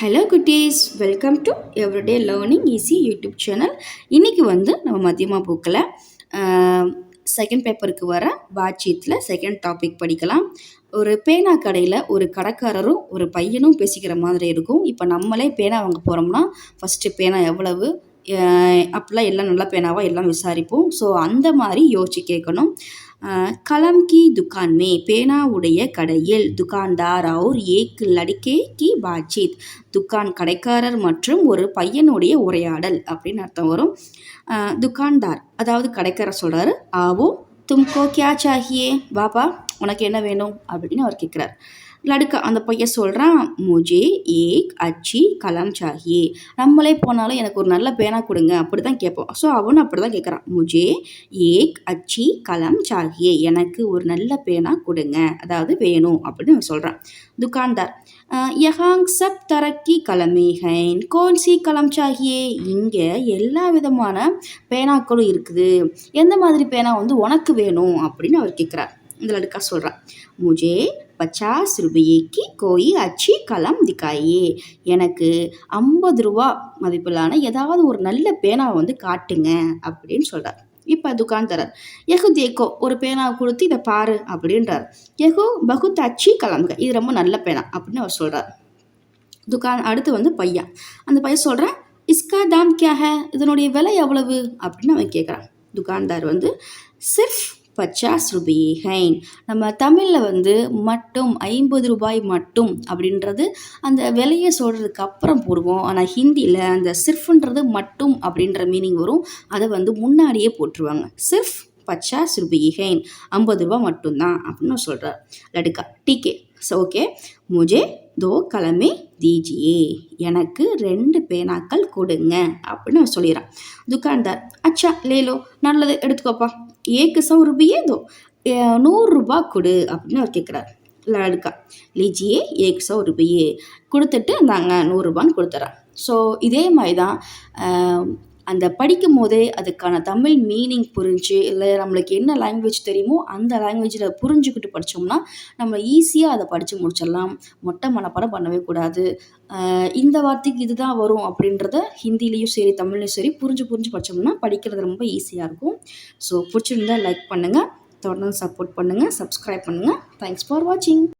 Hello குட்டீஸ், welcome to everyday learning easy YouTube channel. இன்றைக்கி நம்ம மத்தியமாக போக்கில் செகண்ட் பேப்பருக்கு வர பாட்சீத்தில் செகண்ட் டாபிக் படிக்கலாம். ஒரு பேனா கடையில் ஒரு கடைக்காரரும் ஒரு பையனும் பேசிக்கிற மாதிரி இருக்கும். இப்போ நம்மளே பேனா வாங்க போகிறோம்னா ஃபஸ்ட்டு பேனா எவ்வளவு அப்படிலாம் எல்லாம் நல்ல பேனாவாக எல்லாம் விசாரிப்போம். ஸோ அந்த மாதிரி யோசிச்சு கேட்கணும். கலம் கி துக்கான் மே, பேனாவுடைய கடையில், துக்கான்தார் और एक लड़के की बातचीत, துக்கான் கடைக்காரர் மற்றும் ஒரு பையனுடைய உரையாடல் அப்படின்னு அர்த்தம் வரும். துக்கான்தார் அதாவது கடைக்காரர் சொல்கிறாரு, ஆவோ தும்கோ கியா சாஹியே, பாப்பா உனக்கு என்ன வேணும் அப்படின்னு அவர் கேட்குறார். லடுக்கா அந்த பையன் சொல்கிறான், முஜே ஏக் அச்சி கலம் சாஹியே, நம்மளே போனாலும் எனக்கு ஒரு நல்ல பேனா கொடுங்க அப்படி தான் கேட்போம். ஸோ அவனும் அப்படி தான் கேட்குறான், முஜே ஏக் அச்சி கலம் சாஹியே, எனக்கு ஒரு நல்ல பேனா கொடுங்க, அதாவது வேணும் அப்படின்னு அவன் சொல்கிறான். துக்கான்தார், யஹாங் சப் தரக்கி கலமே ஹைன் கோன்சி கலம் சாஹியே, இங்கே எல்லா விதமான பேனாக்களும் இருக்குது, எந்த மாதிரி பேனா உனக்கு வேணும் அப்படின்னு அவர் கேட்குறார். இந்த லடுக்கா சொல்கிறான், முஜே 50 ரூபாய்க்கு கோயி அச்சி கலம் திக்காயே, எனக்கு 50 ரூபா மதிப்பிலான ஏதாவது ஒரு நல்ல பேனாவை காட்டுங்க அப்படின்னு சொல்கிறார். இப்போ துக்கான்தாரர், எகு தேக்கோ, ஒரு பேனாவை கொடுத்து இதை பாரு அப்படின்றார். எகு பகுத் அச்சி கலம்க, இது ரொம்ப நல்ல பேனா அப்படின்னு அவர் சொல்கிறார். அடுத்து பையன், அந்த பையன் சொல்கிறான், இஸ்கா தாம் கியா ஹே, இதனுடைய விலை எவ்வளவு அப்படின்னு அவன் கேட்குறான். துக்கான்தார் சிர்ஃப் 50 ரூபாய் ஹைன், நம்ம தமிழில் மட்டும் 50 ரூபாய் மட்டும் அப்படின்றது அந்த விலையை சொல்கிறதுக்கு அப்புறம் போடுவோம். ஆனால் ஹிந்தியில் அந்த சிர்ஃப்ன்றது மட்டும் அப்படின்ற மீனிங் வரும். அதை முன்னாடியே போட்டுருவாங்க. சிர்ஃப் 50 ரூபாய் ஹைன், 50 ரூபா மட்டும்தான் அப்படின்னு சொல்கிறார். லடுக்கா டீக்கே, ஓகே முஜே 2 கலமே தீஜியே, எனக்கு 2 பேனாக்கள் கொடுங்க அப்படின்னு சொல்லிடுறான். துக்கான்தார், அச்சா லேலோ, நல்லது எடுத்துக்கோப்பா, 100 ரூபாயே 100 ரூபா கொடு அப்படின்னு அவர் கேட்குறாரு. லடுக்கா லிஜியே 100 ரூபாயே கொடுத்துட்டு நாங்கள் 100 ரூபான்னு கொடுத்துட்றேன். ஸோ இதே மாதிரி தான் அந்த படிக்கும் போதே அதுக்கான தமிழ் மீனிங் புரிஞ்சு, இல்லை நம்மளுக்கு என்ன லாங்குவேஜ் தெரியுமோ அந்த லாங்குவேஜில் புரிஞ்சுக்கிட்டு படித்தோம்னா நம்ம ஈஸியாக அதை படித்து முடிச்சிடலாம். மொட்டை மனப்பாடம் பண்ணவே கூடாது. இந்த வார்த்தைக்கு இதுதான் வரும் அப்படின்றத ஹிந்திலையும் சரி தமிழ்லையும் சரி புரிஞ்சு படித்தோம்னா படிக்கிறது ரொம்ப ஈஸியாக இருக்கும். ஸோ பிடிச்சிருந்தா லைக் பண்ணுங்கள், தொடர்ந்து சப்போர்ட் பண்ணுங்கள், சப்ஸ்கிரைப் பண்ணுங்கள். தேங்க்ஸ் ஃபார் வாட்சிங்.